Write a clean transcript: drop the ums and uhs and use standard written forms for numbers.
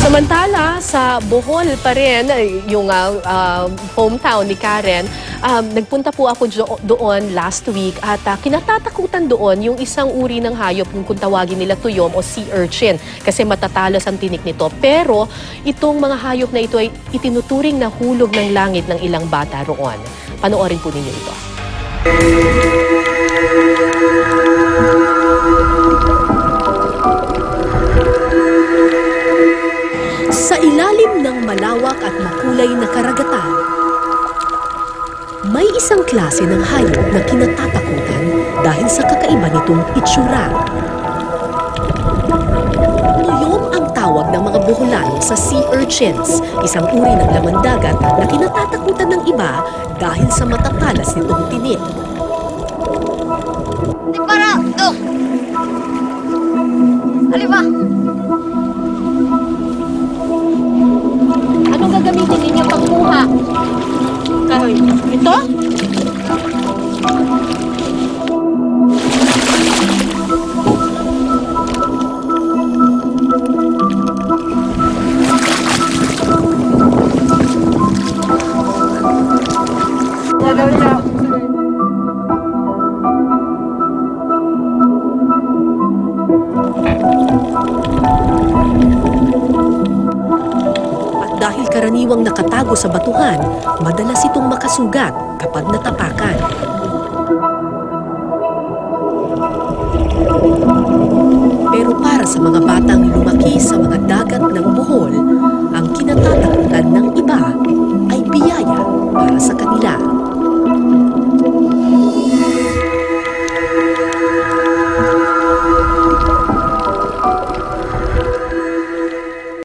Samantala, sa Bohol pa rin, yung hometown ni Karen, nagpunta po ako doon last week at kinatatakutan doon yung isang uri ng hayop kung tawagin nila tuyom o sea urchin kasi matatalas ang tinik nito. Pero itong mga hayop na ito ay itinuturing na hulog ng langit ng ilang bata roon. Panoorin po ninyo ito. Sa ilalim ng malawak at makulay na karagatan, may isang klase ng hayop na kinatatakutan dahil sa kakaiba nitong itsura. Tuyom ang tawag ng mga Boholano sa sea urchins, isang uri ng laman-dagat na kinatatakutan ng iba dahil sa matatalas nitong tinik. Di para, do! Aliba! Anong gagamitin ninyo pangkuha? Kahoy. Ito? Gagawin na. Dahil karaniwang nakatago sa batuhan, madalas itong makasugat kapag natapakan. Pero para sa mga batang lumaki sa mga dagat ng Bohol, ang kinatatakutan ng iba ay biyaya para sa kanila.